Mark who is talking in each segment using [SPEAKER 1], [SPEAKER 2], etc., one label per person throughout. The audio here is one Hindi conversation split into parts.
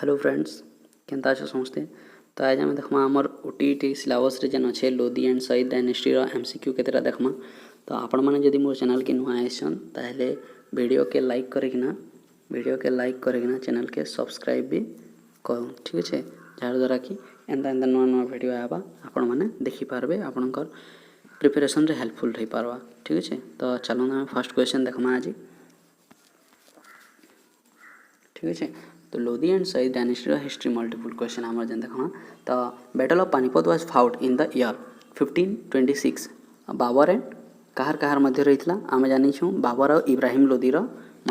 [SPEAKER 1] हेलो फ्रेंड्स, केनता अच्छे समझते। तो आज आम देखमा आमर ओटीटी सिलेबस रे जेन अच्छे Lodhi and Sayyid dynasty MCQ केतेटा देखमा। तो आपण मैंने जदि मोर चैनल के नुआ आइसन ताहले वीडियो के लाइक करकिना चैनल के सब्सक्राइब भी करूँ, ठीक अच्छे। जार द्वारा कि एंता एंता नुआ नुआ वीडियो आवा आपण मैंने देखिपारे आपणकर प्रिपेरेसन रे हेल्पफुल रही पारवा, ठीक अच्छे। तो चलो आम फर्स्ट क्वेश्चन देखमा आज, ठीक अच्छे। तो Lodhi and Sayyid dynasty history multiple question आम जेन देखा। तो battle of Panipat was fought in the year 1526। Babur and कहार कहार मध्य रही आम जानीछूँ बाबर और इब्राहिम लोधीर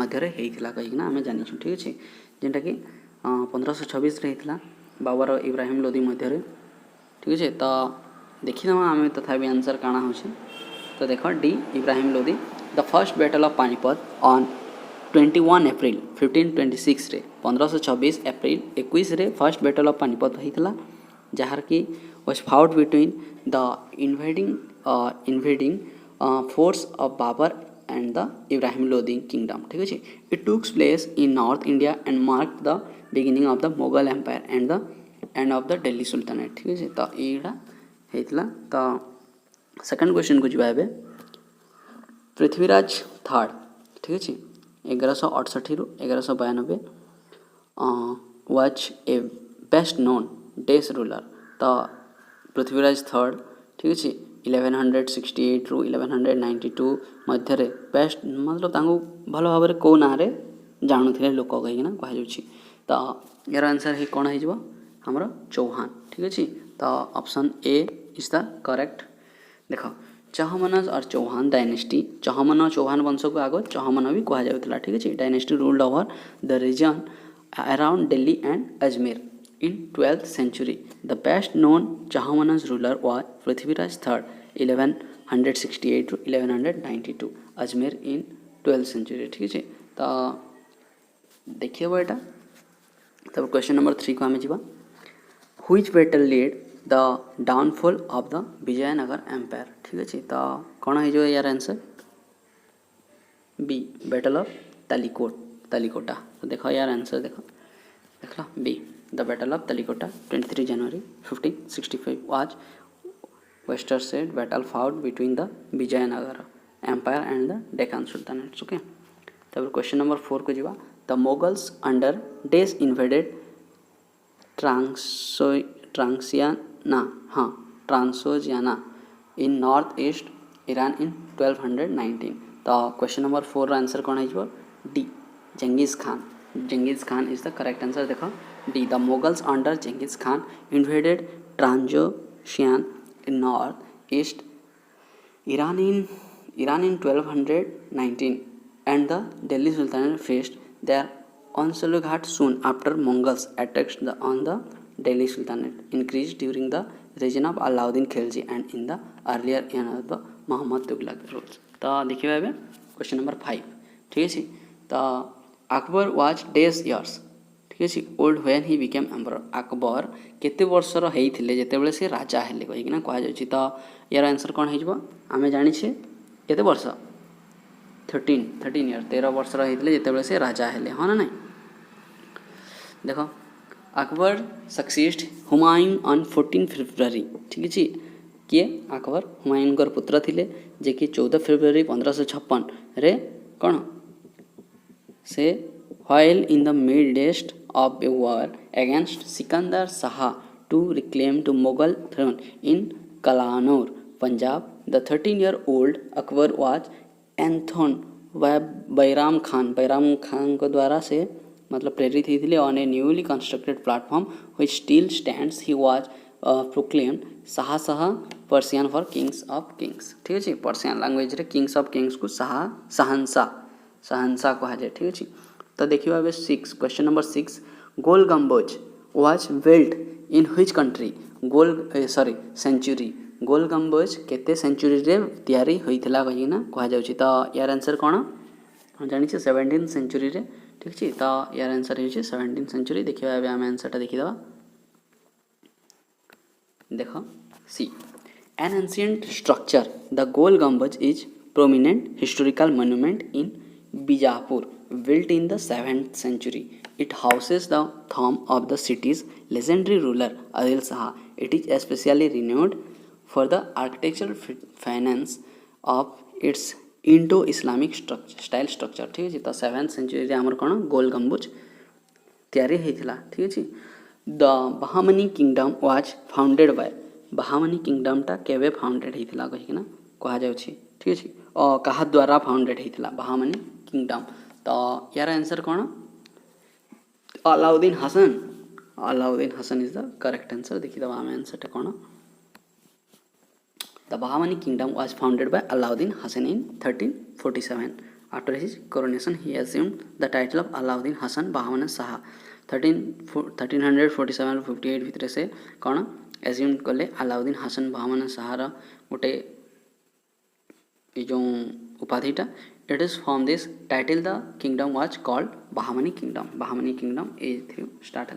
[SPEAKER 1] मध्य कहीकिना आम जानीछूँ, ठीक अच्छे। जेनटा कि 1526 रही बाबर और इब्राहिम लोधी मध्य, ठीक अच्छे। तो देखीदमा आम तथापि आंसर काଣା हो। तो देख D Ibrahim Lodhi. The first battle of Panipat on 21 April 1526 रे 1526 एप्रिल 21 रे फर्स्ट बैटल ऑफ पानीपत होता, जहाँ कि was fought between the invading force of Babur and the Ibrahim Lodhi kingdom, ठीक अच्छे। It took place in north India and mark the beginning of the Mughal empire and the end of the Delhi sultanate, ठीक अच्छे। तो यहाँ होता। तो सेकंड क्वेश्चन को जी पृथ्वीराज थर्ड, ठीक अच्छे, 1168 रु 1192 वाज ए बेस्ट नोन डेस रूलर। तो पृथ्वीराज थर्ड, ठीक अच्छे, 1168 रु 1192 मध्य बेस्ट मतलब भल भाव में कौ ना जानूले लोक कहीकिना कहुच्छी। तो यार आंसर है कौन हो हमर चौहान, ठीक अच्छे। तो option A is the correct. देख चहमनज और चौहान डायनेस्टी, चहमन और चौहान वंश को आग चहमन भी कहुला, ठीक अच्छे। Dynasty ruled over the region around Delhi and Ajmer in 12th century. The best known Chahman's ruler was Prithviraj III 1168 to 1192 Ajmer in 12th century, ठीक है। तो देखिए यहाँ तब क्वेश्चन नंबर 3 को आम जा। Which battle lead the downfall of the Vijayanagara empire, ठीक अच्छे। तो कौन हो यार answer B battle of Talikota. तो देख यार आंसर देख B the battle of Talikota 23 January 1565 was वेस्टर सेड battle fought between the Vijayanagara empire and the Deccan sultanates, okay. तब क्वेश्चन नंबर 4 को जा। द मोगल्स अंडर डेस invaded Transoxiana in north east Iran in 1219। तो क्वेश्चन नंबर 4 आंसर कौन हो D Genghis Khan. Genghis Khan is the correct answer. देख D the Moguls under Genghis Khan invaded Transoxiana in north east Iran in 1219 and the Delhi Sultanate faced their onslaught soon after Mongols attacked on the Delhi Sultanate increased during the reign of Alauddin Khilji and in the earlier era of the Muhammad Tughlaq rules। तो देखिए भाई क्वेश्चन नंबर 5, ठीक है। तो अकबर वाज डेज इयर्स, ठीक है, old when he became emperor. Akbar केते वर्षर होते जितेबाला से राजा हेले कहीकिना कहुच्छी। तो यार आंसर कौन हो आम जाचे केते वर्ष 13 ईयर 13 वर्षर होते जितेबाला से राजा हेले, हाँ ना नहीं। देख Akbar succeed Humayun on 14 February, ठीक है। किए अकबर हुमायूं पुत्र थे जे कि 14 फेब्रुआरी 1556 रे कौन से while in the midst of a war against Sikandar Shah to reclaim the Mughal throne in Kalanur, Punjab, the 13-year-old Akbar was enthroned by Bairam Khan को द्वारा से मतलब प्रेरित ही on a newly constructed platform which still stands he was proclaimed शाह Persian for kings of kings, ठीक है। पर्सियन लैंग्वेज रे किंग्स ऑफ किंग्स को शहंशाह कहुए, ठीक है। तो देखिए अब 6 question number 6 Gol Gumbaz was built in which country century. Gol Gumbaz केते सेंचुरी रे तैयारी होइथिला कहिना कहा जाउची। तो यार आंसर कौन हम जानी 17th सेंचुरी रे, ठीक है। तो यार आंसर हो 17th सेंचुरी। देखिए अब आम आंसरटा देखीदबा। देख C an ancient structure the Gol Gumbaz is prominent historical monument in Bijapur built in the 7th century It houses the tomb of the city's legendary ruler Adil Shah. It is especially renowned for the architectural finance of its Indo-Islamic style structure. ठीक है तो 7th century आमर कौन गोल गम्बुज तैयारी होता ठीक अच्छे the Bahmani kingdom was founded by Bahmani किंगडमटा केवे फाउंडेड होता कहीकिना कहुच्छे ठीक अच्छे क्या द्वारा फाउंडेड होता बाहामनी किंगडम तो यार आंसर कौन Alauddin Hasan Alauddin Hasan is the correct answer देखिए आम आंसर कौन the Bahmani kingdom was founded by Alauddin Hasan in 1347 after his coronation he assumed the title of Alauddin Hasan Bahman Shah 1347-58 भितर से कौन एज्यूम कले अलाउद्दीन हसन बाहामन शाहर गोटे जो उपाधिटा it is from this title the kingdom was called Bahmani kingdom ए थ्रू स्टार्ट है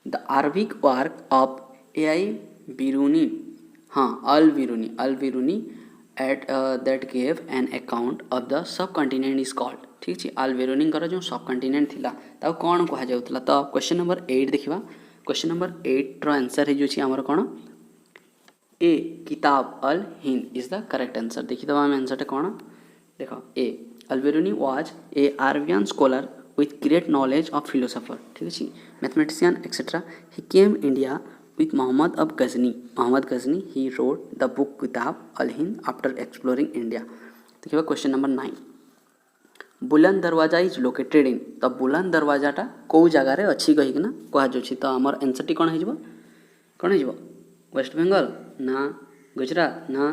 [SPEAKER 1] द अरबिक वर्क ऑफ ए आई बिरूनी हाँ al Biruni at that gave an account of the subcontinent is called ठीक है अल बिरूनी जो सब कंटिनेंट थिला ताऊ कौन कहुला तो क्वेश्चन नंबर 8 देखा क्वेश्चन नंबर 8 रो आंसर होमर कौन ए किताब अल हिंद इज द करेक्ट आंसर देखिए आम आंसर कौन देख A al Biruni was a Arabian scholar with great knowledge of philosopher ठीक है mathematician etcetera he came India with Muhammad of Ghazni he wrote the book Kitab al-Hind after exploring India देखिए क्वेश्चन नंबर 9 बुलंद दरवाजा इज लोकेटेड इन तो बुलंद दरवाजाटा कौ जगार अच्छी कहीकिना कहुच्छे तो आमर आंसर कौन हो वेस्ट बेंगल ना गुजरात ना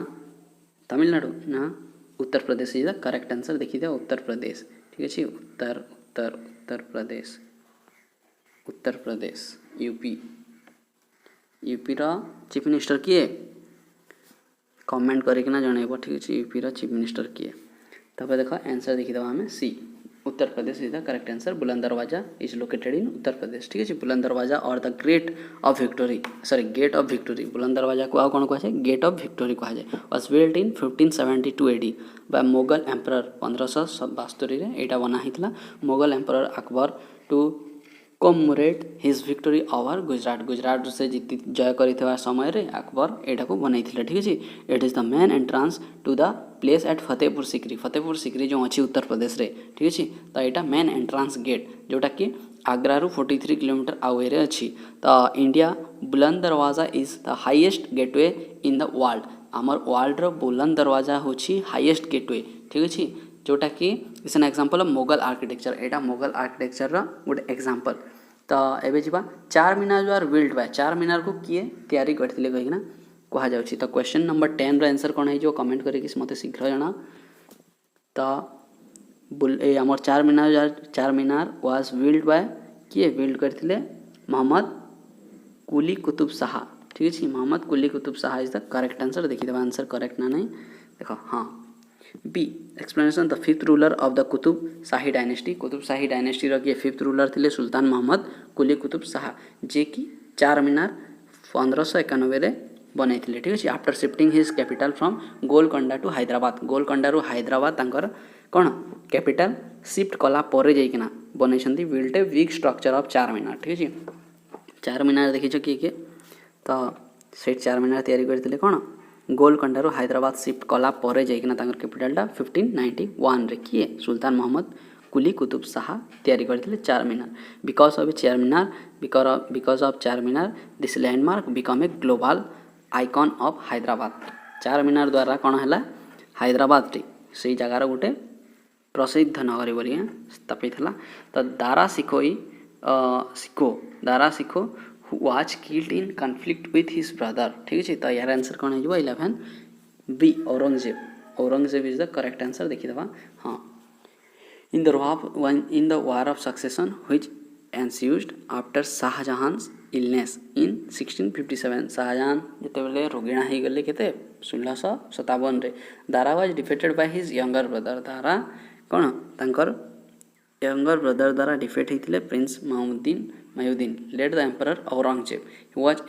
[SPEAKER 1] तमिलनाडु ना Uttar Pradesh is the correct answer देखिए उत्तर प्रदेश ठीक अच्छे उत्तर प्रदेश यूपी रा चीफ मिनिस्टर किए कमेंट करना जनइब ठीक अच्छे यूपी रा चीफ मिनिस्टर किए तब देख आंसर देखीद आम सी Uttar Pradesh is the correct answer बुलंद Darwaza is located in Uttar Pradesh ठीक है बुलंद दरवाजा और द गेट ऑफ विक्टोरी बुलंद दरवाजा को कौन कहुए गेट ऑफ विक्टोरी कहुए was built in 1572 AD by Mogul emperor 1572 यहाँ बना होता Mogul emperor Akbar to commemorate his victory over Gujarat से जीति जय कर समय रे अकबर यहाँ को बनई ठीक अच्छे it is the main entrance to the place at Fatehpur Sikri जो अच्छी उत्तर प्रदेश रे ठीक अच्छे तो यहाँ मेन एंट्रांस गेट जोटा कि आग्रा रु 43 किलोमीटर आवे रे अच्छी तो India Buland Darwaza is the highest gateway in the world आमर वर्ल्ड रो बुलंद दरवाजा होची हाईएस्ट गेटवे ठीक अच्छे जोटा कि it's an example of Mughal architecture यहाँ मोगल आर्किटेक्चर गोटे एग्जांपल तो एबे जीवा चार मीनार जो आर बिल्ड बाय चार मीनार को किए तैयारी करथिले कहिना कहुच्छे तो क्वेश्चन नंबर 10 रो आंसर कौन हो कमेंट करके मत शीघ्र जना तो आमर Char Minar was build by किए बिल्ड करथिले मोहम्मद कुली कुतुब शाह ठीक अच्छे Mohammed Quli Qutb Shah is the correct answer देखिए आंसर करेक्ट ना नहीं देख हाँ B explanation the fifth ruler of the Qutb Shahi dynasty रो किए फिफ्थ रूलर थिले सुल्तान मोहम्मद कुली कुतुब शाह जे कि चार मीनार 1591 बनै ठीक अच्छे after shifting his capital from Golconda to Hyderabad Hyderabad तांकर कौन कैपिटल शिफ्ट कला परे जाइकिना बनई built a big structure of Char Minar ठीक अच्छे चार मीनार देखीच किए तो से चार मीनार तैयारी करथिले कौन गोलकोंडा रु हैदराबाद शिफ्ट कला परे जाइकिना तांकर कैपिटलटा 1591 रे किए सुल्तान मोहम्मद कुली कुतुब शाह तैयारी करथिले चार मीनार because of Char Minar this landmark become a global icon of Hyderabad Char Minar द्वारा कौन है हैदराबाद टी से जगार गोटे प्रसिद्ध नगरी बोली स्थापित है तो दारा सिखो who was killed in conflict with his brother ठीक है तो यार आंसर कौन हो 11 B Aurangzeb is the correct answer देखिए हाँ in the war of succession which ensued after Shahjahan's illness in 1657 Shahjahan जिते रोगिणा हो गले केते 1657 रे Dara was defeated by his younger brother Dara कौन तांकर यंगर ब्रदर द्वारा डिफेट होते prince Muhiuddin led the emperor Aurangzeb he was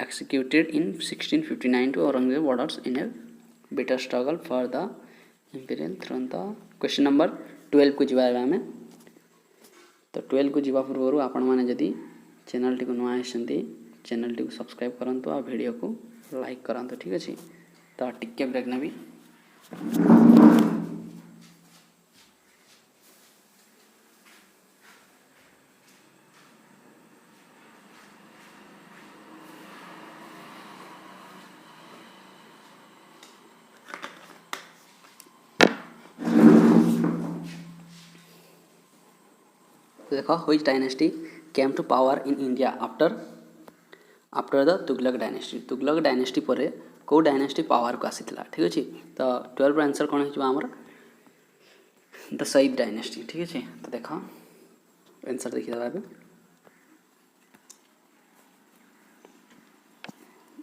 [SPEAKER 1] executed in 1659 to Aurangzeb orders in a bitter struggle for the imperial throne. तो क्वेश्चन नंबर 12 को जवाब में तो 12 को जीवा पूर्व आपण मैंने जदि चैनल टी को नुआ आसती चैनल टी को सब्सक्राइब करंतु आ वीडियो को लाइक करंतु ठीक अच्छे। तो टिके ब्रेक नेबी। देखो which dynasty came to power in India after the Tughlaq dynasty. Tughlaq dynasty पर कौ डायनेस्टी पावर को आसी ठीक अच्छे। तो 12 आंसर कौन होमर द सईद डायनेस्टी ठीक अच्छे। तो देख आंसर देखिए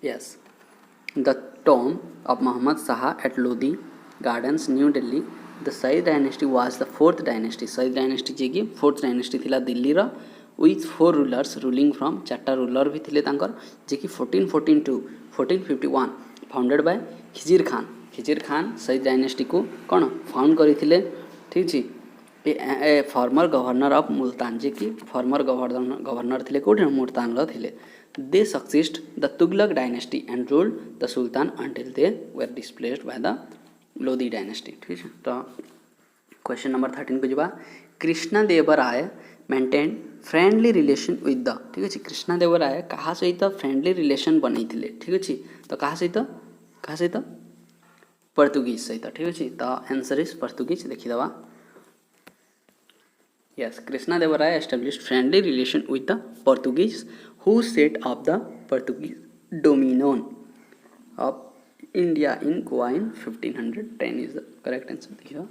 [SPEAKER 1] yes the tomb of Mohammad Shah at Lodhi Gardens New Delhi. The Sayyid dynasty was the fourth dynasty. Sayyid dynasty जी की फोर्थ डायनेस्टी थिला दिल्ली रो विथ 4 रूलर्स रूलिंग फ्रॉम 4टा रूलर भी थिले तांकर जे कि 1414 to 1451 founded by Khizr Khan. Khizr Khan Sayyid dynasty को कौन फाउंड करथिले ठीक छी। A former governor of Multan जे कि फॉर्मर गवर्नर थिले कोठे मुल्तान रो थिले। They succeeded the Tughlaq dynasty and ruled the sultan until they were displaced by the Lodhi dynasty ठीक है। तो क्वेश्चन नंबर 13 को जब Krishna Devaraya maintain friendly relation with the ठीक अच्छे। कृष्णा देवराय क्या सहित फ्रेंडली रिलेशन बनई ठीक अच्छे। तो क्या सहित पोर्तुगीज सहित ठीक अच्छे। तो आंसर इज पोर्तुगीज देखीदे। Yes Krishna Devaraya established friendly relation with the Portuguese who set up the Portuguese dominion of India in Goa in 1510 is the correct answer देखिए।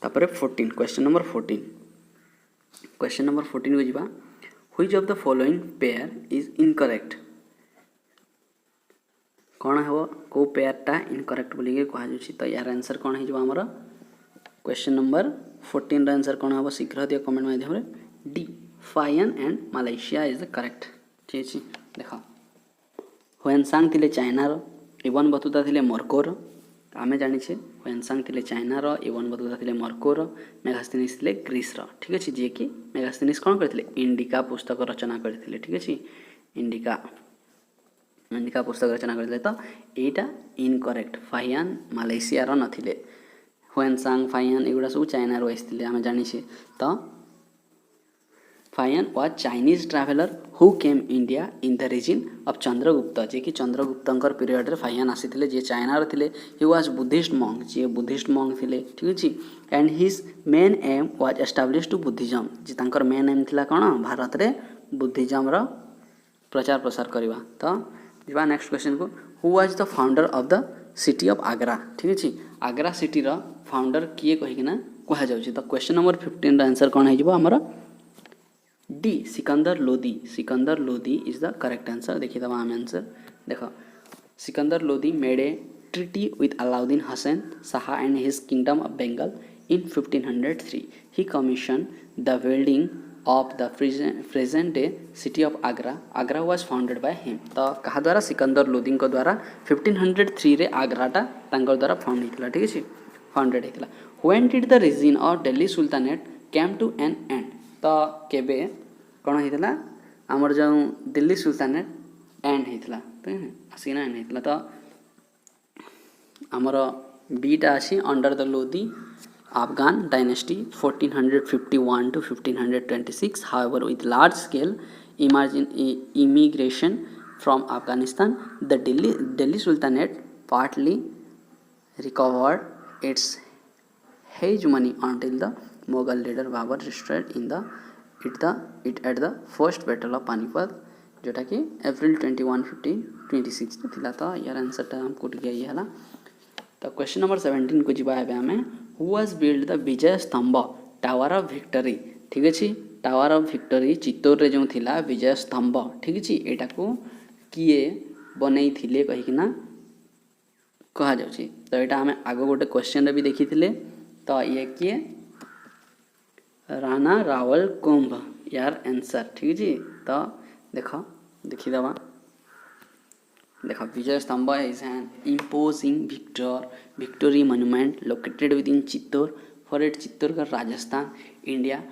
[SPEAKER 1] तापर 14 क्वेश्चन नंबर 14 क्वेश्चन नंबर 14 को जीवा which of the following pair is incorrect. कौन है को पेयरटा इनकरेक्ट बोलिए कहुच्छी। तो यार आंसर कौन है आमर क्वेश्चन नंबर 14 आंसर कौन हम शीघ्र दिया कमेंट माध्यम D Fahien and Malaysia is the correct ठीक है। देख ह्वेनसांग थिले चाइनार इवन बतुता थिले मर्कोर आमे जानिछे। ह्वेनसांग थिले चाइनार इवन बतुता थिले मर्कोर मेगास्थनीस थिले ग्रीस ठीक अच्छे। जे कि मेगास्थनीस कौन करथिले इंडिका पुस्तक रचना करथिले ठीक अच्छे। इंडिका पुस्तक रचना करथिले। तो एटा इनकरेक्ट फाहियान मालयेशिया रो नथिले। ह्वेनसांग फाहियान एगुड़ा सब चाइना रो आइथिले आमे जानिछे। तो Fahien was Chinese traveller who came India in the region of Chandragupta जे कि चंद्रगुप्तर पीरियड रे फाहियान आसीथिले जे चाइना रो थिले। ही वाज बुद्धिस्ट मॉन्क जे बुद्धिस्ट मॉन्क थिले ठीक अछि। And his main aim was establish to Buddhism जे तांकर मेन एम थिला कोन भारत रे बुद्धिज्म रो प्रचार प्रसार करबा। तो जिबा नेक्स्ट क्वेश्चन को who was the founder of the city of Agra ठीक अछि। आगरा सिटी रो फाउंडर किए कहिकिना कहा जाउछि। तो क्वेश्चन नंबर 15 रा आंसर कोन हिजबो हमर D Sikandar Lodhi. Sikandar Lodhi is the correct answer देखिए आम आंसर देख Sikandar Lodhi made a treaty with Alauddin Hasan Shah and his kingdom of Bengal in 1503। He commission the building of the present day city of Agra. Agra was founded by him. तो कहा द्वारा सिकंदर लोधी द्वारा 1503 रे आगराटा तांकर द्वारा फाउंड होता ठीक है फाउंडेड होता। When did the region of Delhi sultanate came to an end. तो केबे कौन होता आमर जो दिल्ली सुल्तानेट एंड होता आसिना एंड होता। तो आमर बीटा अच्छी under the Lodhi Afghan dynasty 1451 to 1526. However, with large scale immigration from Afghanistan, the Delhi Sultanate partly recovered its hegemony until the Mughal leader Babur destroyed it at the first battle of Panipat, जोटा कि April 21, 1526 थिला। तो यार आंसर हमको ये है। तो क्वेश्चन नंबर 17 को जीवा आम हु वाज बिल्ड द विजय स्तंभ टावर ऑफ विक्टरी ठीक अच्छे। टावर ऑफ विक्टरी चित्तौर रे जो थिला विजय स्तंभ ठीक अच्छे। एटा को किए बनई थिले कहिकिना कहा जाउछि। तो एटा हमें आगो गोटे क्वेश्चन रे भी देखी थिले। तो ये किए राणा रावल कुंभ यार आंसर ठीक अच्छे। तो देखी दवा देख विजय स्तंभ is an imposing victory monument located within Chittor, for its Chittorgarh, Rajasthan, India,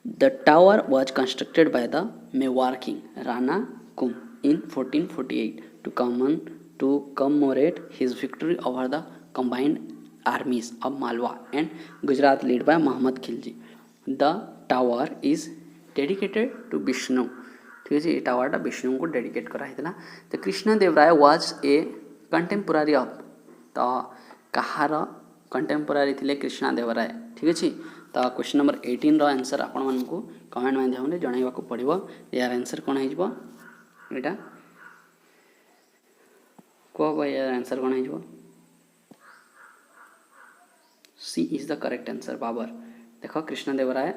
[SPEAKER 1] the tower was constructed by the Mewar king Rana Kumbh in 1448 to commemorate his victory over the combined armies of Malwa and Gujarat led by Muhammad Khilji. The tower is dedicated to Vishnu. ठीक है जी, ये टावर विष्णु को डेडिकेट कराइला. तो Krishnadevaraya was a contemporary of तो कहार कंटेम्पोरारी थिले कृष्णदेवराय. ठीक अच्छे. तो क्वेश्चन नंबर 18 आंसर आपण मानकु कमेंट माध्यम जनइबा को पड़िबो. यार आंसर कोन हेजबो एटा को भाई यार आंसर कोन हेजबो. C is the correct answer Babur. देखो Krishnadevaraya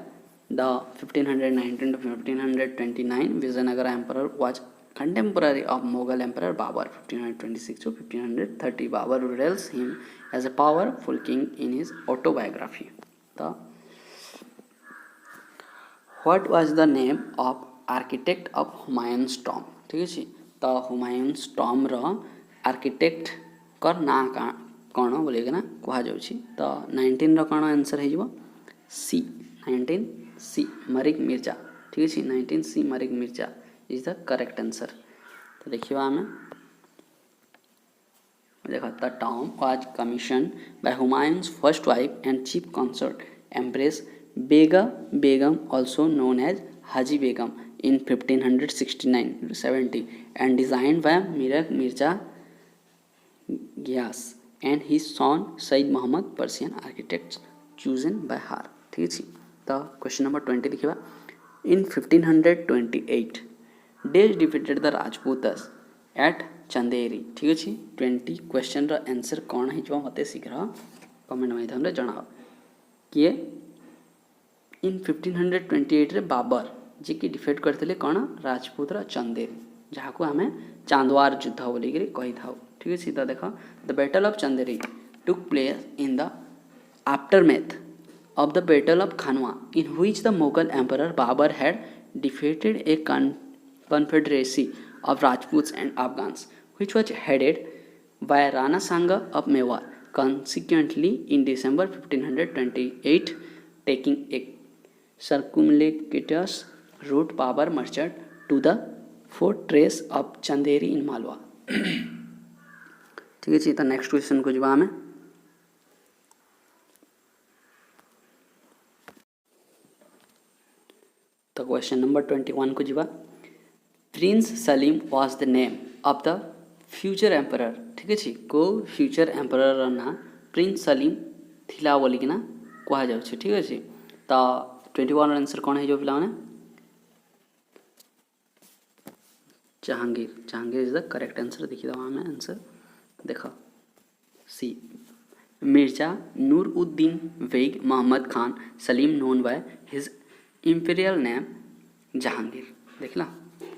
[SPEAKER 1] the 1519 to 1529 Vijayanagara emperor was contemporary of Mughal emperor Babur 1526 to 1530. Babur reveals him as a powerful king in his autobiography. The what was the name of architect of Humayun's tomb? ठीक है. तो Humayun's tomb रो आर्किटेक्ट कर ना कौन बोलिए ना कह जाउछि. तो 19 रो कौन आंसर हेजिबो सी. 19 सी मरिक मिर्जा. ठीक है. 19 C Mirak Mirza is the correct answer. तो देखिए हमें देखो the tomb was commission by Humayun's first wife and chief consort empress Begum also known as Haji Begum in 1569-70 and designed by Mirak Mirza Ghias and his son Said Muhammad, Persian architects chosen by her. ठीक है. तो क्वेश्चन नंबर 20 देखिए. In 1528 days defeated the Rajputs at Chanderi. ठीक अच्छे. 20 क्वेश्चन रो आंसर कौन हो मत शीघ्र कमेंट माध्यम जनाओ. किए इन 1528 रे बाबर जी की डिफेट करते कौन राजपूत चंदेरी जहाँ को आम चांदवार युद्ध बोलिक कही था. ठीक अच्छे. तो देख the battle of Chanderi took place in the aftermath of the Battle of Khanwa, in which the Mughal Emperor Babur had defeated a confederacy of Rajputs and Afghans, which was headed by Rana Sanga of Mewar. Consequently, in December 1528, taking a circumlocuous route, Babur marched to the fortress of Chanderi in Malwa. ठीक है. तो नेक्स्ट क्वेश्चन को जब हमें तो क्वेश्चन नंबर 21 को जीवा. Prince Salim was the name of the future emperor. ठीक अच्छे. को फ्यूचर एम्परर ना प्रिंस सलीम थिला बोलिकिना कह जाऊँ. ठीक अच्छे. तो 21 आंसर कौन है जो पिला Jahangir. Jahangir is the correct answer. देखिए आम आंसर देख C Mirza Nur Uddin Beg Mohammad Khan Salim known by his imperial name Jahangir. देखला.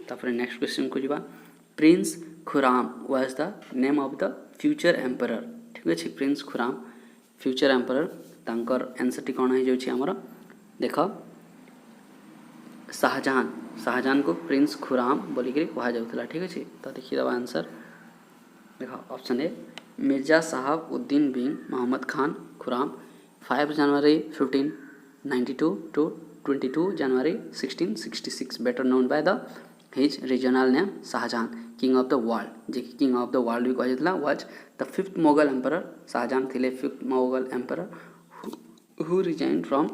[SPEAKER 1] तापर नेक्स्ट क्वेश्चन को जीवा. Prince Khurram was the name of the future emperor. ठीक अच्छे. प्रिंस खुराम फ्यूचर एम्परर तांकर आंसर टी कौन हो जाउछि हमर देख शाहजहां. शाहजहां को प्रिंस खुराम बोलिक कह जाउथला. ठीक अच्छे. तो देखिए दबा आंसर देख ऑप्शन ए मिर्जा साहब उद्दीन बिन मोहम्मद खान खुराम 5 जनवरी 1592 to 22 January 1666, better known by the his regional name Shahjahan, king of the world. J king of the world भी कहा जाता was the 5th Mughal emperor. Shahjahan थे 5th Mughal emperor who reigned from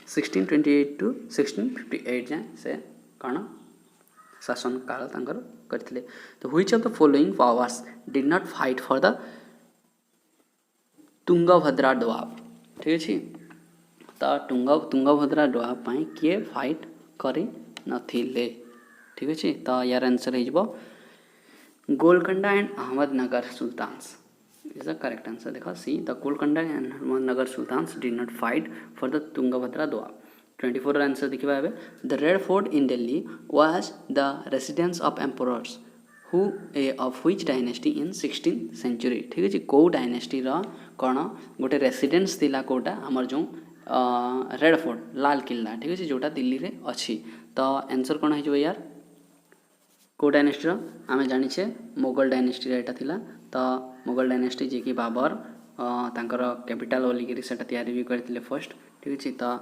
[SPEAKER 1] 1628 to 1658 जाए से कौन शासन काल तांकर करथिले. तो which of the following powers did not fight for the Tungabhadra Doab. ठीक अच्छे. तो तुंगभद्रा दोआब किए फाइट करी नथिले. ठीक अच्छे. तो यार आंसर हो Golconda and Ahmednagar sultans is the correct answer. देखो C the Golconda and Ahmednagar sultans did not fight for the Tungabhadra Doab. 24 answer देखा. The red Fort in Delhi was the residence of emperors who of which dynasty in 16th century. ठीक अच्छे. कौ डायनेस्टी कौन गोटे रेसिडेंस थिला कोटा आमर जो रेड फोर्ट लाल किला. ठीक अच्छे. जोटा दिल्ली रे अच्छी. तो आंसर कौन हो यार को डायनेस्टी आम जाचे मोगल डायनेस्टी यहाँ थिला. तो मोगल डायनेस्टी जी बाबर तांकर कैपिटल बोलिक से तैयारी भी करते फर्स्ट. ठीक अच्छे. तो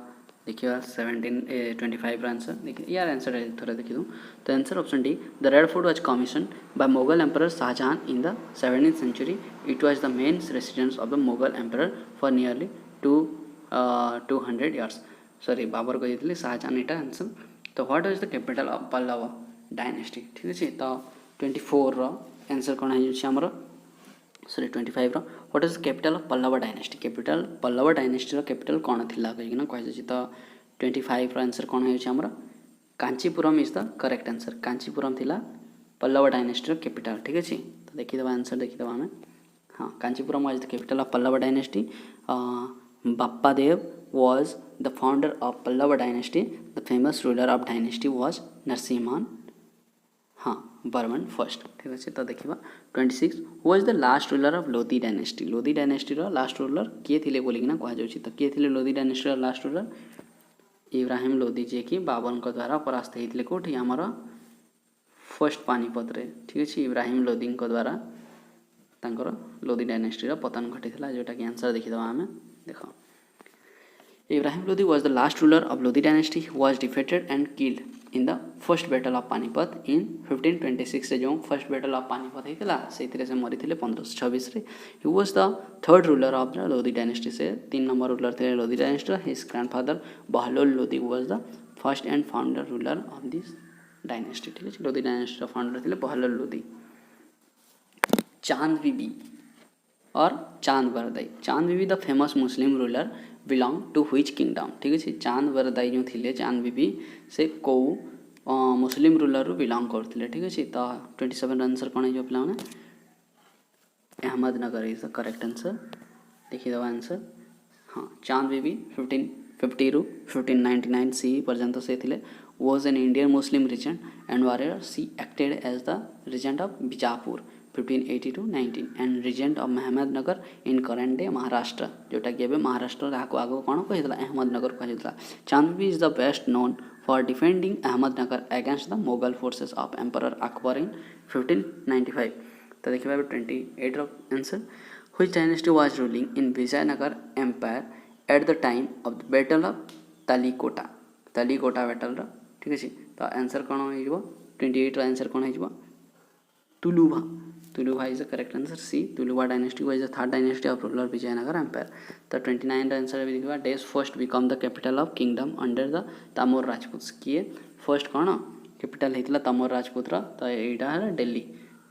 [SPEAKER 1] देखिए 1725 आंसर देखिए यार आंसर थोड़ा देखी दूँ तो answer option D the red fort was commission by Mughal emperor Shahjahan in the 17th century. It was the main residence of the Mughal emperor for nearly 200 years. Sorry Babur कही शाहजहां यहाँ आंसर. तो what was the capital of Pallava dynasty ठीक अच्छे. तो 24 आंसर कौन है sorry 25 what is capital of Pallava dynasty. Capital Pallava dynasty capital कौन थी कहीं कहुच्छे. तो 25 आंसर कौन होमर Kanchipuram is the correct answer. Kanchipuram थिला पल्लव डायनेस्टी कैपिटल ठीक अच्छे. तो देखीदे आंसर देखीदे आम. हाँ Kanchipuram was the capital of Pallava dynasty. Bappa Dev was the founder of Pallava dynasty. The famous ruler of dynasty was Narasimhan Varman first ठीक अच्छे. तो देखा 26 was the last ruler of Lodi dynasty. Lodhi dynasty last ruler किए थे बोलिकिना कहुच्छे. तो किए थे Lodhi dynasty last ruler Ibrahim Lodhi जी कि बाबर द्वारा परास्त होते कौटी आमर फर्स्ट पानीपत रे ठीक अच्छे. इब्राहिम लोधी द्वारा लोधी डायनेस्टी पतन घटी जोटा कि आंसर देखीद आम. देख Ibrahim Lodi was the last ruler of Lodi dynasty. He was defeated and killed in the first battle of Panipat in 1526 से जो first battle of Panipat होता से से मरी थे 1526 रे. He was the third ruler of the Lodi dynasty से 3 नंबर ruler थे Lodi dynasty. His grandfather Bahlol Lodi was the first and founder ruler of this dynasty ठीक है. Lodi dynasty founder थे Bahlol Lodi. चांद बीबी और Chand Bardai. Chand Bibi the famous Muslim ruler belong to which kingdom ठीक अच्छे. चांद बरदाई जो थे चांद बीबी से कौ मुस्लिम रूलर रू बिलोंग करते ठीक अच्छे. तो 27 आंसर कौन है पे Ahmednagar is the correct answer. देखीद आंसर. हाँ चांद बीबी 1550 रू 1599 सी पर्यंत से थे. was an Indian Muslim regent and warrior. She acted as the regent of Bijapur 1580 to 19 and regent of Ahmednagar in current day Maharashtra जोटा कि महाराष्ट्र आगे कौन कही अहमदनगर कही. Chandbi is the best known for defending Ahmednagar against the Mughal forces of Emperor Akbar in 1595. तो देखिए 28 answer. Which dynasty was ruling in Vijayanagar Empire at the time of the battle of Talikota. Talikota battle ठीक अच्छे. तो आंसर कौन हो 28 आंसर कौन हो Tuluva. Tuluva is the correct answer. C Tuluva dynasty was the third dynasty of ruler Vijayanagar empire. तो 29 आंसर भी देखा days first become the capital of kingdom under the Tomar Rajput. किए फर्स्ट कौन कैपिटल होता तमोर राजपूत. तो यहाँ है दिल्ली.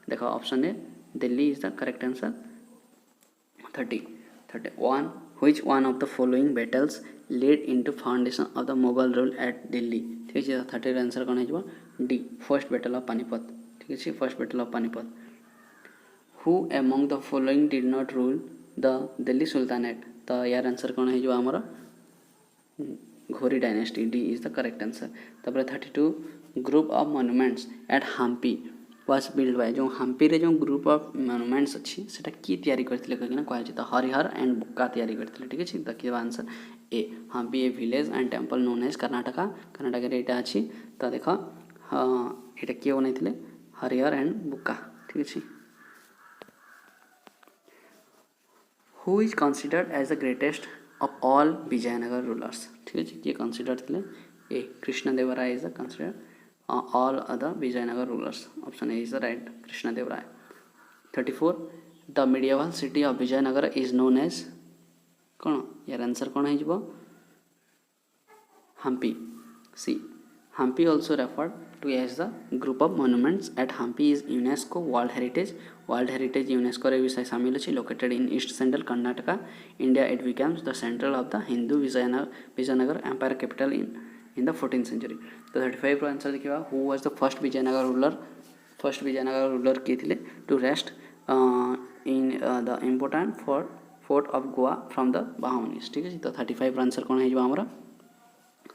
[SPEAKER 1] देख option A Delhi is the correct answer. 31 which one of the following battles led into foundation of the Mughal rule at Delhi ठीक है. 30 आंसर कौन हो D first battle of Panipat ठीक है. First battle of Panipat. Who among the following did not rule the Delhi Sultanate. तो यार आंसर कौन हो आमर Ghori dynasty. D is the correct answer. तापर 32 group of monuments at Hampi was build by. जो हम्पी रे जो ग्रुप ऑफ मॉन्यूमेंट्स अच्छी से किए तैयारी करते कहीं कहुच्छे. तो हरिहर एंड बुक्का तैयारी करते ठीक अच्छे. देखिए answer A Hampi a village and temple known as Karnataka. Karnataka यहाँ अच्छी. तो देख यहाँ किए बनई हरिहर एंड बुक्का ठीक अच्छे. Who is considered as the greatest of all Vijayanagar rulers ठीक अच्छे. किए कन्सिडर थे A Krishnadevaraya is the considered all other Vijayanagar rulers. Option A is the right. Krishnadevaraya. 34 the medieval city of Vijayanagar is known as कौन यार आंसर कौन हो हम्पी. सी Hampi also referred to as the group of monuments at Hampi is UNESCO World Heritage. World Heritage UNESCO रे विषय शामिल है. Located in East Central Karnataka, India. It becomes the central of the Hindu Vijayanagar Empire capital in the 14th century. तो 35 आंसर देखिए who was the first Vijayanagar ruler. First Vijayanagar ruler किए थे to wrest in the important fort of Goa from the Bahmanis ठीक है. तो 35 आंसर कौन है आमर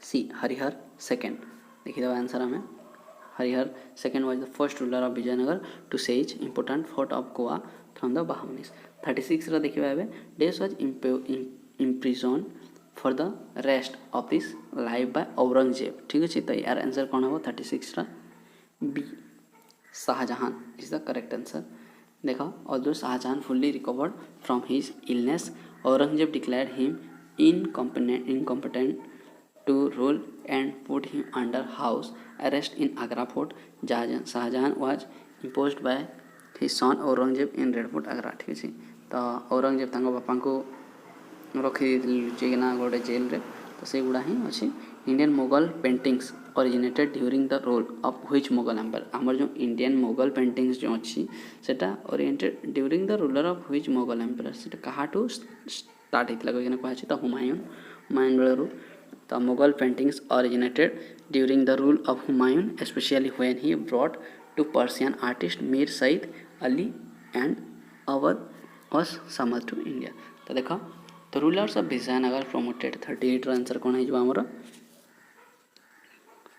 [SPEAKER 1] सी हरिहर सेकेंड. देखिए आंसर आम Harihara second was the first ruler of Vijayanagar to seize important fort of Goa from the Bahmanis. 36 देखिए days was imprison for the rest of this life by Aurangzeb ठीक अच्छे. तो यार आंसर कौन हो 36 B Shahjahan is the correct answer. देखो although Shahjahan fully recovered from his illness Aurangzeb declared him incompetent to rule and put him under house arrest in Agra fort. Shahjahan was imposed by his son Aurangzeb in Red Fort Agra. ठीक है तो औरंगजेब तांको बापा को रखी लुचेकिना गोटे जेल रे तो से गुड़ा ही अच्छी Indian Mughal paintings originated during the rule of which Mughal empire आमर जो इंडियन मोगल पेंटिंग्स जो अच्छी सेटा oriented during the ruler of which Mughal empire सेटा कहाटू स्टार्ट होता कहीं कहुच्छे तो हुमायून बेलू तो Mughal paintings originated during the rule of Humayun specially when he brought two Persian artist Mir Sayyid Ali and Abdus Samad to India तो देख the rulers of Vijayanagar promoted 38 answer कौन होमर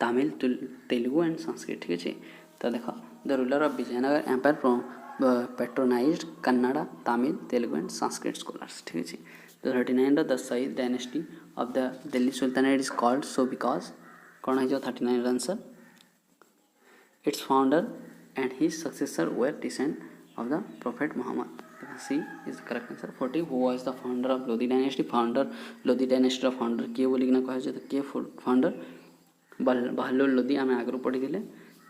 [SPEAKER 1] तमिल तेलुगु एंड संस्कृत ठीक है तो देख the ruler of Vijayanagar empire patronised Kannada Tamil Telugu and Sanskrit scholars ठीक है तो 39 the Sayyid dynasty of the Delhi sultanate is called so because कौन है 39 answer it's founder and his successor were descend of the prophet Mohammed C is the correct answer. 40 who was the founder of Lodi dynasty founder Lodi dynasty ର founder किए बोली ना कहे तो किए founder बहलोल लोदी आम आगु पढ़ी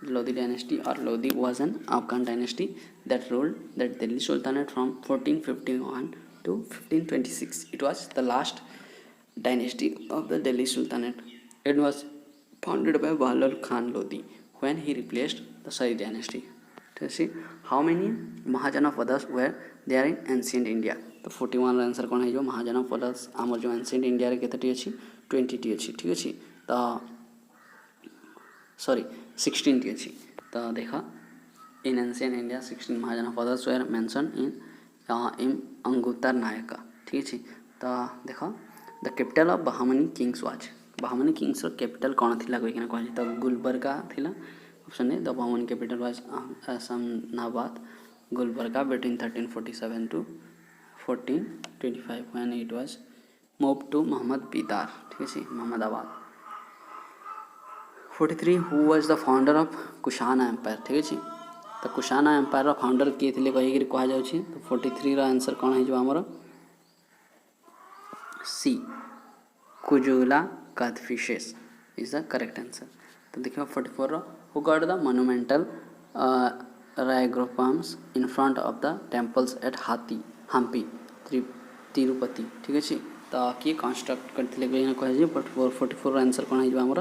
[SPEAKER 1] Lodi dynasty or Lodi was an Afghan dynasty that ruled the Delhi Sultanate from 1451 to 1526. It was the last dynasty of the Delhi Sultanate. It was founded by Bahlol Khan Lodi when he replaced the Sayyid dynasty. To see how many Mahajana Padas were there in ancient India. तो 41 आंसर कौन है जो महाजन पदास आमर जो एनसेंट इंडिया रे केतटी अछि 20 टी अछि ठीक अछि तो सॉरी 16 टी अछि तो देखा in ancient India 16 Mahajanapadas were mentioned in Anguttara Nikaya ठीक अछि तो देखा the capital of Bahmani kings was Bahmani kings रो कैपिटल कौन थिला कोइ कहै तो गुलबर्गा थिला option A the Bahmani capital was Ahsanabad Gulbarga between 1347 to 1425 when it was moved to Muhammad Bidar ठीक है Muhammadabad 43 who was the founder of Kushana Empire ठीक है तो कुशाना एम्पायर रो फाउंडर किए थे कहीं कह जाऊँ तो 43 रो आंसर कौन है आमर C Kujula Kadphises is the correct answer तो देखिए 44 रो who got the monumental Rayagopurams in front of the temples at Hampi Tirupati ठीक है तो किए कंस्ट्रक्ट करते कहे 44 आंसर कौन है आमर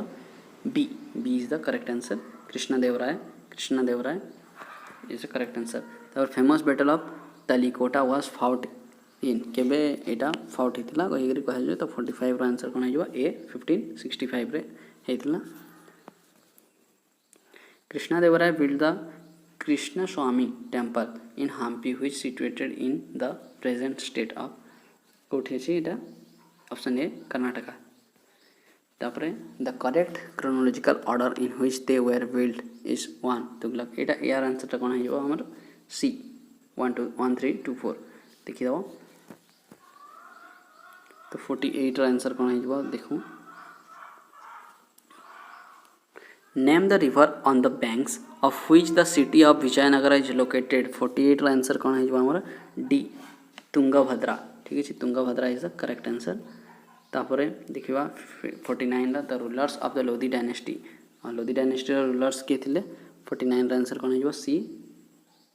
[SPEAKER 1] B is the correct answer Krishnadevaraya is the correct answer तो famous battle of Talikota was fought in केबे एटा फाउट होता कही तो 45 आंसर कौन है ए 1565 रे होता Krishnadevaraya build the Krishna Swami temple in Hampi which situated in the present state of कोठी अछि एटा ऑप्शन ए कर्नाटका तापरे the correct chronological order in which they were built is 1 Tughlaq एटा यार आंसर ता कोन हिजो हमर सी 1 2 1 3 2 4 देखि दबो तो 48 रा आंसर कोन हिजो देखू Name the river on the banks of which the city of Vijayanagara is located. 48 रा आंसर कौन है हमारा डी तुंगभद्रा ठीक है Tungabhadra is the correct answer तापरे देखिबा 49 रा the rulers of the Lodhi dynasty rulers के थिले 49 रा आंसर कौन है C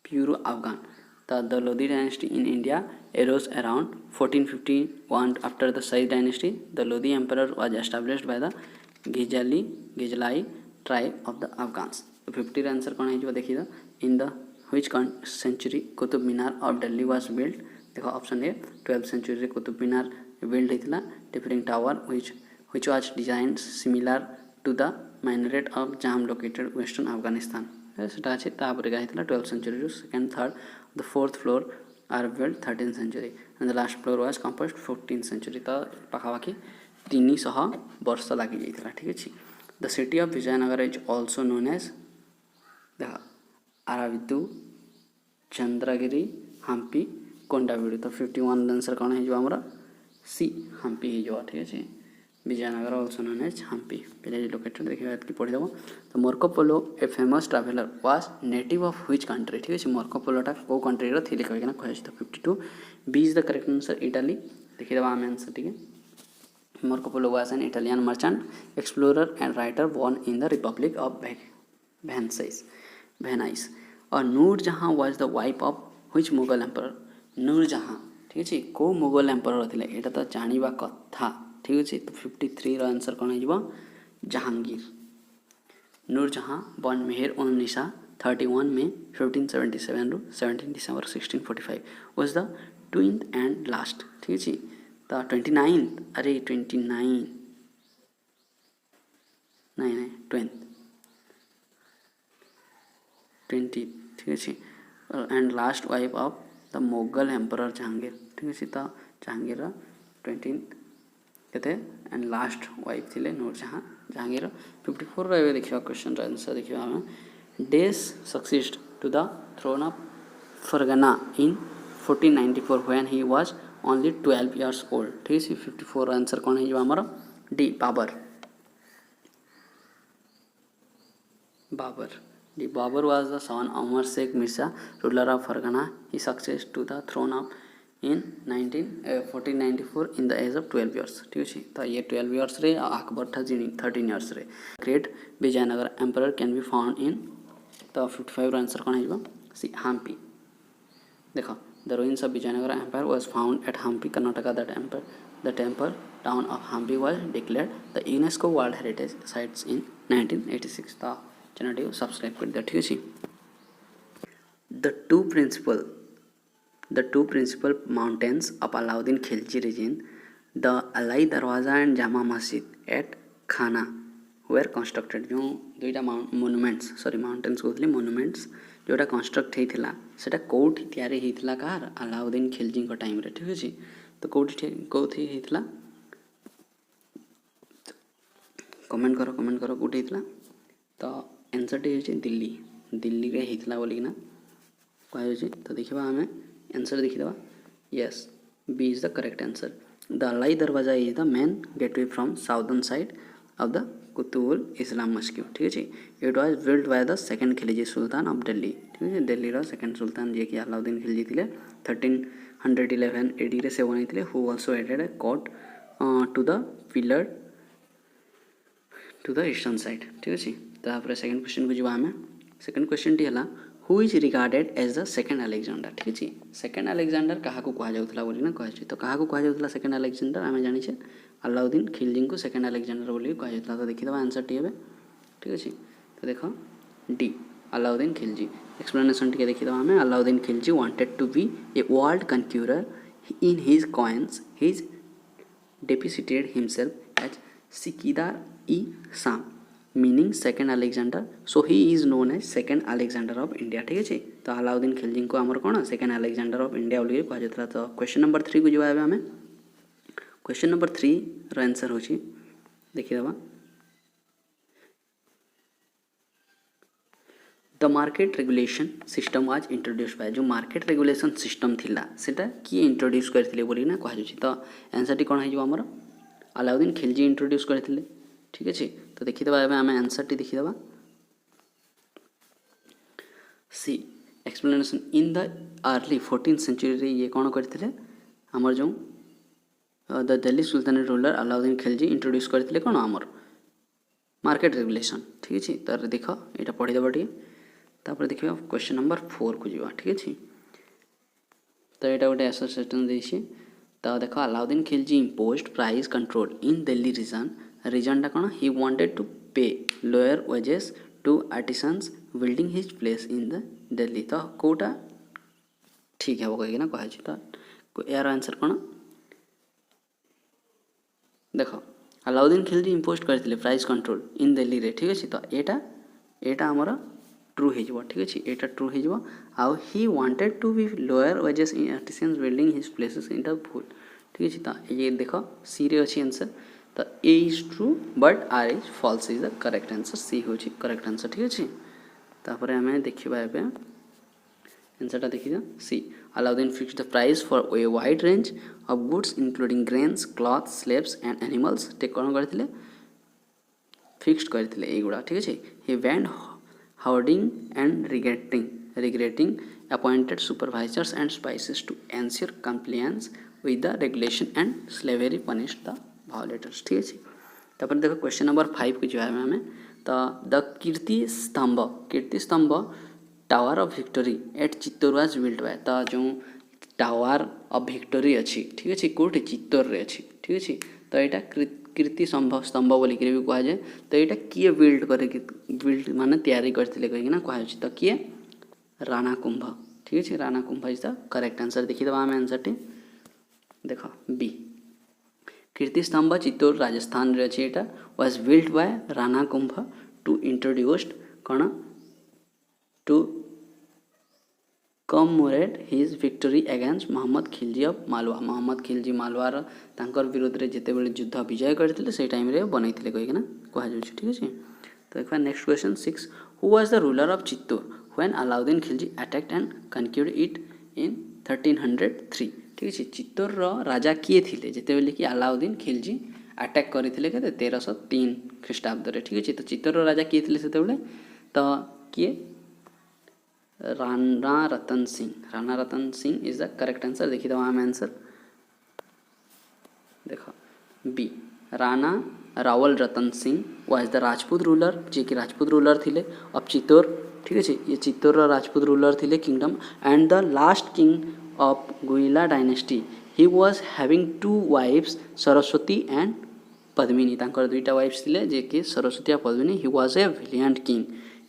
[SPEAKER 1] pure Afghan the Lodhi dynasty in India arose around 1451 after the Sayyid dynasty. The Lodi emperor was established by the Gizlai tribe of the Afghans. 50 answer कौन है देखिए in the which century Qutub Minar of Delhi was built देखो option A 12th century Qutub Minar build होता differing tower which was designed similar to the minaret of Jam located western Afghanistan सेटा अछि तापर गाइतला 12th century second third the fourth floor are built 13th century and the last floor was composed 14th century तो पाखापाखि 300 वर्ष लगी जाइतला ठीक अछि The city of Vijayanagara is also known as the Aravidu, Chandragiri, Hampi, Kondavidu. तो 51 आंसर कौन है जो हमारा सी हम्पी ही जो ठीक है Vijayanagar also known as Hampi पहले लोकेटेड देखिए की पढ़ी देबो तो Marco Polo a famous traveller was native of which country ठीक है मार्को पोलोटा को कंट्री रो थिले कहिना कहै तो 52 B is the correct answer इटाली देखि देबा आम आंसर ठीक है Marco Polo was an Italian merchant, explorer, and writer born in the Republic of Venice. Nur Jahan was the wife of which Mughal emperor? Nur Jahan, ठीक है को मुगल एम्परर थिले एटा तो जानिबा कथा, ठीक है। तो 53 रो आंसर कोन हिजबो जहांगीर। नूर जहां बॉर्न मेहर उन निशा 31 में 1577 रू 17 December 1645 was the tenth and last, ठीक है। तो 29 अरे 29 नहीं 20, ठीक है। And last wife of the Mughal emperor Jahangir, ठीक है। तो जहांगीर 20 केते एंड लास्ट वाइफ थिले नूर जहां जहांगीर। 54 रो देखियो क्वेश्चन रो आंसर देखियो हम days succeed to the throne of Fergana in 1494 when he was only 12 years old, ठीक है। 54 रो आंसर कोन हिजबा हमर D Babur. Babur was the son of Umar Sheikh Mirza, ruler of Fargana. He succeeded to the throne of in 1494 in the age of 12 years, ठीक है। तो ये 12 years रे अकबर था 13 years रे। Great Vijayanagar emperor can be found in, तो 55 आंसर कौन है सी हम्पी। देखो the ruins of Vijayanagara Empire was found at Hampi, Karnataka. The temple town of Hampi was declared the UNESCO World Heritage Sites in 1986। तो चैनल को सब्सक्राइब कर दिया, ठीक है। The two principal mountains of Alauddin Khilji region, the Alai Darwaza and Jama Masjid at Khana were constructed। जो दुईटा माउंटेन्स कहते मोनुमेंट्स जोटा कंस्ट्रक्ट होता सेटा कौटी तैयारी होता कहार अलाउद्दीन खिलजी टाइम रे, ठीक है। तो कौटी होता कमेंट करो कौटी होता। तो आंसर टी हो दिल्ली रे होता बोलिकिना कहुचे। तो देखा आम आंसर देखीदे, yes B is the correct answer. The Alai Darwaza is the main gateway from southern side of the Qutubul Islam Masjid, ठीक है। It was built by the second Khilji sultan of Delhi, ठीक है। दिल्ली रो सेकंड सुल्तान जे कि अलाउद्दीन खिलजी थिले 1311 AD रे से बनी थिले। Who also added a court to the pillar to the eastern side, ठीक है। तापर सेकंड क्वेश्चन को जीवा हमें। सेकंड क्वेश्चन टी हला who is regarded as the second Alexander, ठीक है। सेकंड अलेक्जेंडर क्या कह जाउथला बोली ना कहे। तो क्या कह जाउथला सेकंड अलेक्जेंडर आम जानिछे अलाउद्दीन खिलजी को सेकंड अलेक्जेंडर बोली कह जाउथला। तो देखिदबा आंसर टी हेबे, ठीक है। तो देखो डी अलाउद्दीन खिलजी। एक्सप्लेनेशन टी देखिदबा हमें Alauddin Khilji wanted to be a world conqueror in his coins his depicted himself as Sikidar-e-Sham, meaning second Alexander. So he is known as second Alexander of India, ठीक है। तो अलाउद्दीन खिलजी को आमर कौन सेकंड अलेक्जेंडर ऑफ इंडिया बोली कह जाता। तो क्वेश्चन नंबर 3 को जो आम क्वेश्चन नंबर 3 रो आंसर हो देखिदबा the market regulation system was introduce by. जो मार्केट रेगुलेशन सिस्टम थिला सेटा किए इंट्रोड्यूस करथिले बोली ना कह जाउछि। तो आंसर टी कोन है हमर अलाउद्दीन खिलजी इंट्रोड्यूस करथिले, ठीक है। तो देखिदबा आम आंसर टी देखिदबा C explanation in the early 14th century रे ये कौन करथिले हमर जो the Delhi sultan ruler Alauddin Khilji introduce करथिले कौन हमर मार्केट रेगुलेशन, ठीक है। तो देख यहाँ पढ़ीदेव टे। तापर देखिए क्वेश्चन नंबर 4 को जीवा, ठीक है। तो यहाँ गोटे एसोसिएशन देछि। तो देख Alauddin Khilji imposed price control in Delhi region कौन he wanted to pay lower wages to artisans building his place in the Delhi. तो कौटा ठीक है कहीं कह। तो यार आंसर कौन देख अलाउद्दीन खिलजी इम्पोज करथिले प्राइस कंट्रोल इन दिल्ली रे, ठीक है। तो एटा हमर ट्रू हो, ठीक है। एटा ट्रू हो। आउ he wanted to be lower wages in artisans building his places in the food, ठीक है। तो ये देख सी रे अच्छी आंसर। तो A is true but R is false is the correct answer. C हूँ करेक्ट आंसर, ठीक है। तापर आम देखा एवं आंसरटा देखिए C Alauddin fixed the price for a wide range of goods including grains cloth slaves and animals टेक कौन करथिले फिक्स्ड करथिले एगुड़ा, ठीक है। He banned hoarding and regretting appointed supervisors and spices to ensure compliance with the regulation and slavery punished the भाओलेटर्स ठीक अच्छे। तापर देख क्वेश्चन नंबर 5 को जाए आम तो the Kirti Stambh tower of victory at Chittor was built by तो जो टावर ऑफ विक्टोरी अच्छी ठीक अच्छे कौटे चित्तौर रे अच्छी ठीक अच्छे तो यहाँ कीर्ति स्तंभ बोलिक भी कहुए तो यहाँ किए बिल्ड माने तैयारी करते कहीकिना कहुच्छे तो किए राणा कुंभ ठीक अच्छे Rana Kumbha is the correct answer देखीदे आम आंसर टी देख बी कीर्ति स्तंभ चित्तौर राजस्थान रे अच्छे यहाँ was built by Rana Kumbha to introduced कौन to commemorate his victory against Mohammad Khilji of Malwa Mohammad Khilji मालवार तांकर विरोध में जिते बड़े युद्ध विजय करते से टाइम रे बनई कहीकिना कहुच्छे ठीक अच्छे। तो देखा next question 6 who was the ruler of Chittor when Alauddin Khilji attacked and conquered it in 1303 ठीक अच्छे चित्तौर राजा किए थे जिते बेले कि अलाउद्दीन खिलजी अटैक करते 1303 ख्रीष्टाब्द ठीक अच्छे। तो चित्तौर राजा किए थे से तो किए Rana Ratan Singh is the correct answer देखीद आम आंसर देख B Rana Rawal Ratan Singh was the Rajput ruler जे कि राजपूत रूलर थिले ऑफ चित्तौर ठीक अच्छे ये चित्तौर राजपूत रूलर थिले kingdom and the last king of Guhila dynasty he was having 2 wives Saraswati and Padmini तांकर 2टा वाइफ्स थिले जे कि सरस्वती और Padmini he was a valiant king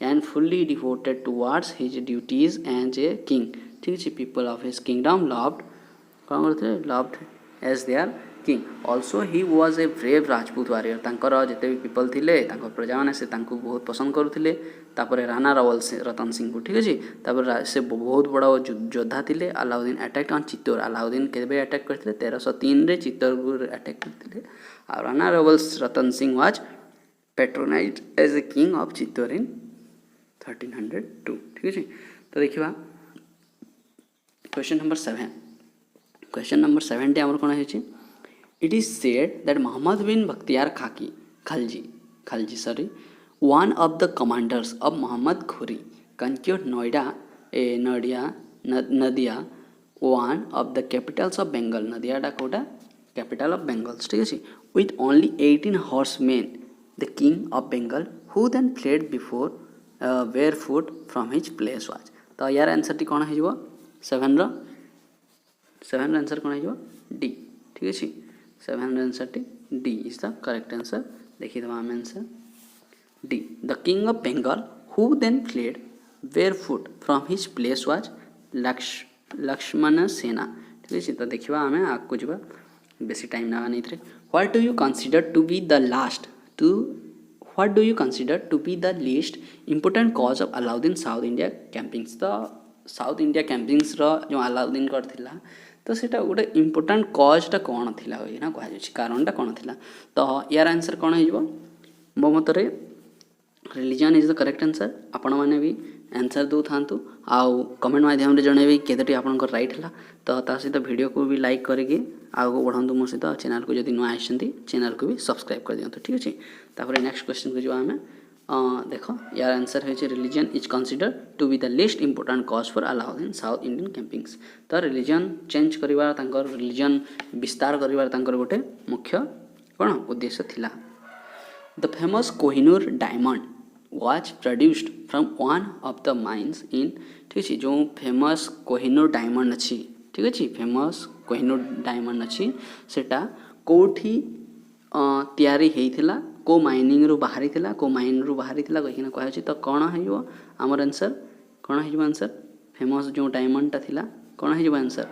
[SPEAKER 1] and fully devoted towards his duties as a king ठीक है people of his kingdom loved कौन करते loved as their king also he was a brave rajput warrior तांकर जिते भी people थिले तांकर प्रजा माने से तांको बहुत पसंद करुथिले तापर राणा रावल रतन सिंह को ठीक है तापर से बहुत बड़ा योद्धा थिले अलाउद्दीन अटैक ऑन चित्तौर अलाउद्दीन केबे अटैक करथिले 1303 रे चित्तौर को अटैक करथिले आ Rana Rawal Ratan Singh was patronized as a king of Chittor in 1302 ठीक है। तो देखा क्वेश्चन नंबर 7 आमर कौन है it is said that Mohammad bin Bakhtiyar Khalji sorry one of the commanders of Mohammad Ghori conquered Nadia one of the capitals of Bengal नदियाटा कौटा कैपिटल ऑफ बेंगल्स ठीक है with only 18 horsemen the king of Bengal who then fled before barefoot from his place was तो यार आंसर टी कौन हो 7 आंसर कौन हो डी ठीक अच्छे 7 answer T D is the correct answer देखीद आम answer D the king of Bengal who then fled barefoot from his place was Lakshman Sena ठीक अच्छे। तो देखा आम आगे जा बेसी टाइम ना नहीं थे what do you consider to be the last What do you consider to be the least important cause of Alauddin South India campings? तो साउथ इंडिया कैंपिंग्स जो अलाउद्दीन करथिला तो सेटा गोटे इंपोर्टाट कजटा कौन थिला ना कहुच्छे कारणटा कौन थिला तो यार आंसर कौन हो मो मतरे religion is the correct answer आपण मैंने भी आंसर दो था आउ कमेंट माध्यम जनइबे केतोटी आपंकर रईट है तो सहित वीडियो को भी लाइक करके आगे बढ़ातु मो सहित चैनल को जब नुआ आसती चैनल को भी सब्सक्राइब कर दिखाँ ठीक अच्छे। तापर नेक्स्ट क्वेश्चन को जो आम देख यार आंसर है religion is consider to be the least important cause for Alauddin south Indian campaigns तो रिलीजन चेंज कर रिलीजन विस्तार कर गोटे मुख्य कौन उद्देश्य थिला। The famous Kohinoor diamond was produced from one of the mines in ठीक अच्छे जो फेमस कोहिनूर डायमंड अच्छी ठीक अच्छे फेमस कोहिनूर डायमंड अच्छी सेटा कोठी तैयारी होइथिला को माइनिंग रू बाहरी थिला को माइन रू बाहरी थिला कहिना कहछि तो कौन हो आमर आंसर कौन हो आंसर फेमस जो डायमंडटा थिला कौन हो आंसर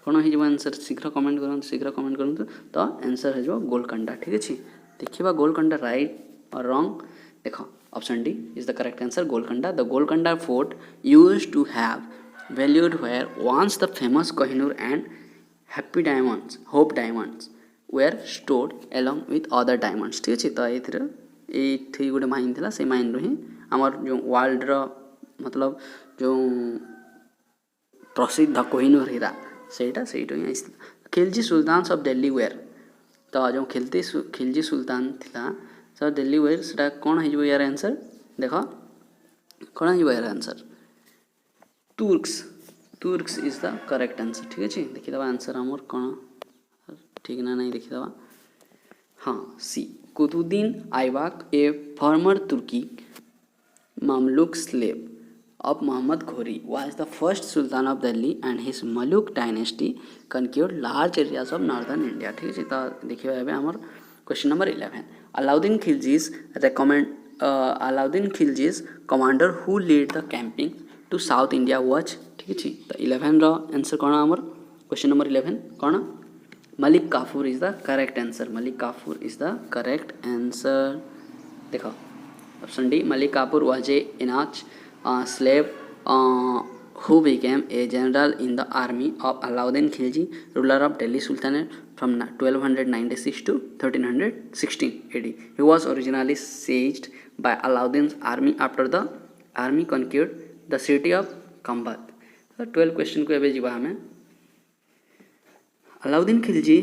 [SPEAKER 1] कौन हो आंसर शीघ्र कमेंट करंतु तो आंसर हो गोलकंडा ठीक अच्छे। देखिबा गोलकंडा राइट और रॉन्ग देखो option D is the correct answer Golconda the Golconda fort used to have valued where once the famous Kohinoor and Hope diamonds were stored along with other diamonds ठीक अच्छे। तो ये गोटे माइन थी से माइन रू ही आमर जो वर्ल्ड मतलब जो प्रसिद्ध कोहिनूर हीरा सेटा से ही Khilji sultan of Delhi where तो जो खिलजी सुल्तान थिला सर दिल्ली वेयर से कौन हो यार आंसर देख कौन हो यार answer Turks is the correct answer ठीक अच्छे। देखिए आंसर आमर कौन ठीक ना नहीं देखिदेवा हाँ C Qutbuddin Aibak a former Turkic Mamluk slave of Muhammad Ghori was the first Sultan of Delhi and his Mamluk dynasty conquered large areas of northern India. ठीक है तो देखिए ଏବେ ଆମର question number 11 Alauddin Khilji's commander who led the camping to South India was ठीक है तो 11 ର आंसर कोन हमर question number 11 cone Malik Kafur is the correct answer. Malik Kafur is the correct answer. देखो Option D. Malik Kafur was a Inach slave who became a general in the army of Alauddin Khilji, ruler of Delhi Sultanate from 1296 to 1316 AD. He was originally sieged by Alauddin's army after the army conquered the city of Kambat. So 12 question को एबे जीवा हमें Alauddin Khilji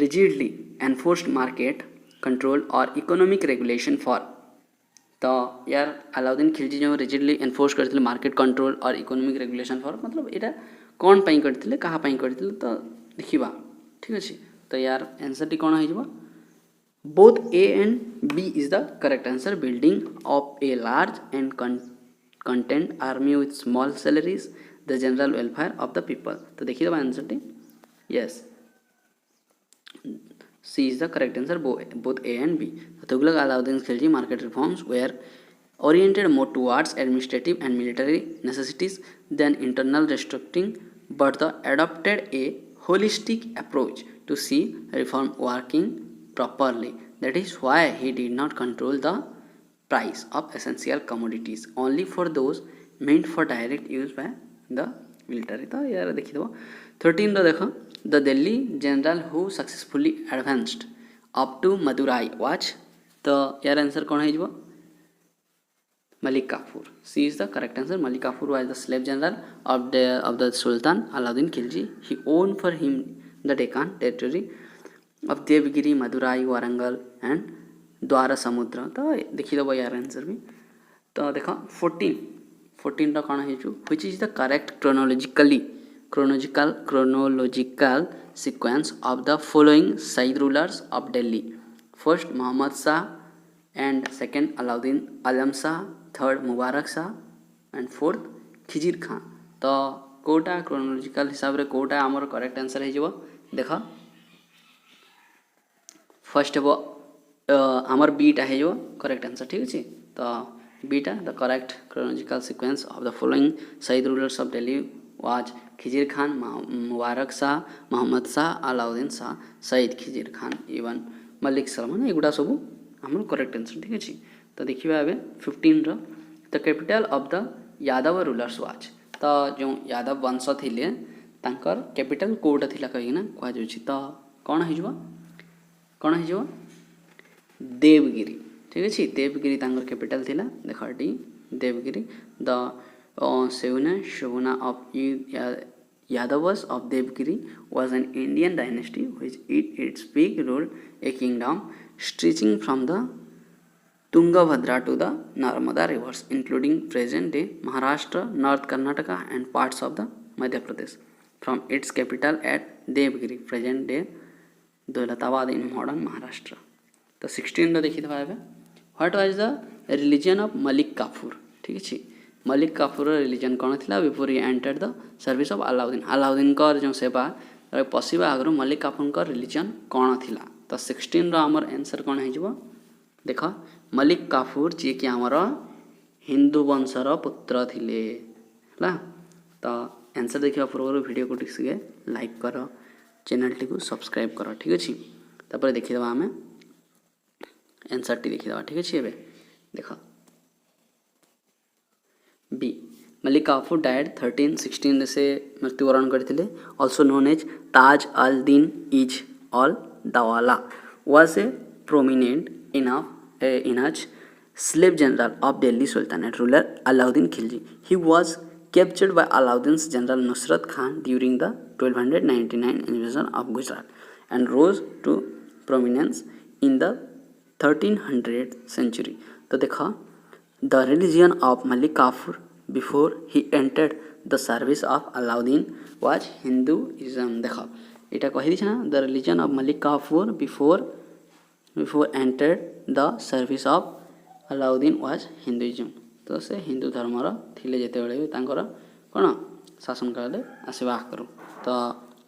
[SPEAKER 1] rigidly enforced market control or economic regulation for तो यार अलाउद्दीन खिलजी जो रिजिडली एनफोर्स करथिले मार्केट कंट्रोल और इकोनॉमिक रेगुलेशन फॉर मतलब एटा कोन पई करथिले कहा पई करथिले तो देखिबा ठीक अछि तो यार आंसर टी कोन होई जबो both A and B is the correct answer building of a large and content army with small salaries the general welfare of the people तो देखिए आंसर टी yes C is the correct answer, both A and B. The Tughlaq Alauddin Khilji market reforms were oriented more towards administrative and military necessities than internal restricting, but the adopted a holistic approach to see reform working properly. That is why he did not control the price of essential commodities, only for those meant for direct use by the military. तो यार देखिए दो 13 रो देखो The Delhi general who successfully advanced up to Madurai was the यार आंसर कौन है जो Malik Kafur. C is the correct answer. Malik Kafur was the slave general of the Sultan Alauddin Khilji. He owned for him the Deccan territory of Devgiri, Madurai, Warangal and Dwara Samudra. तो देखिए दो यार आंसर भी तो देखो 14 रा कौन है जो which is the correct chronological sequence of the following Sayyid rulers of Delhi. First Muhammad Shah and second Alauddin Alam Shah, third Mubarak Shah and fourth Khizir Khan. तो कोटा chronological हिसाब रे कोटा हमर करेक्ट आंसर है जबो देखो फर्स्ट वो हमर बीटा है जो करेक्ट आंसर ठीक अछि तो beta the correct chronological sequence of the following Sayyid rulers of Delhi was Khizr Khan Mubarak Shah Mohammad Shah Alauddin Shah Sayyid Khizr Khan even Malik Salman एगुड़ा सब आम करेक्ट आंसर ठीक अच्छे तो देखिए एवं 15 the capital of the Yadav rulers watch तो जो यादव वंश थिले तांकर कैपिटल कोटा थिला कहिना कह जाउछि तो कोन हो देवगिरी ठीक अच्छे देवगिरी तांकर कैपिटल थिला देख D Devagiri the Shavuna of Yadavas of Devgiri was an Indian dynasty which its peak ruled a kingdom stretching from the Tungabhadra to the Narmada rivers, including present-day Maharashtra, North Karnataka, and parts of the Madhya Pradesh. From its capital at Devgiri, present-day Daulatabad in modern Maharashtra. तो 16 देखिए what was the religion of Malik Kafur ठीक है मलिक काफूर रिलीजन कौन थी before he entered the service of Alauddin जो सेवा पशिबा आगु मलिक काफूर रिलीजन कौन थी तो 16 आमर आंसर कौन हो देख मलिक काफूर जी कि आमर हिंदू वंशर पुत्र थिले तो आंसर देखा पूर्व वीडियो को ठीक लाइक कर चैनल टी को सब्सक्राइब कर ठीक अच्छे तापर देखीद आम आंसर टी देखीद ठीक अच्छे देख बी मलिक काफूर डायड 1316 से मृत्युवरण करते also known as Taj al Din Izz al Dawla was a prominent eunuch slave general of Delhi Sultanate ruler Alauddin Khilji. He was captured by Alauddin's general Nusrat Khan during the 1299 invasion of Gujarat and rose to prominence in the 1300th century. तो देखा the religion of Malik Kafur before he entered the service of Alauddin was Hinduism. देखा ଏଇଟା କହିଦେଇଛି ନା the religion of Malik Kafur before entered the service of Alauddin was Hinduism. ତ ସେ ହିନ୍ଦୁ ଧର୍ମର ଥିଲେ ଯେତେବେଳେ ବି ତାଙ୍କର କ'ଣ ଶାସନ କାଳରେ ଆସିବା ଆଗରୁ। ତ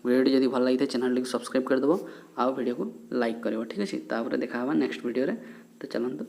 [SPEAKER 1] ଭିଡ଼ିଓଟି ଯଦି ଭଲ ଲାଗିଥାଏ ଚ୍ୟାନେଲଟିକୁ ସବସ୍କ୍ରାଇବ୍ କରିଦେବ ଆଉ ଭିଡ଼ିଓକୁ ଲାଇକ୍ କରିବ। ଠିକ୍ ଅଛି, ତାପରେ ଦେଖା ହେବା ନେକ୍ସଟ ଭିଡ଼ିଓରେ। ତ ଚାଲନ୍ତୁ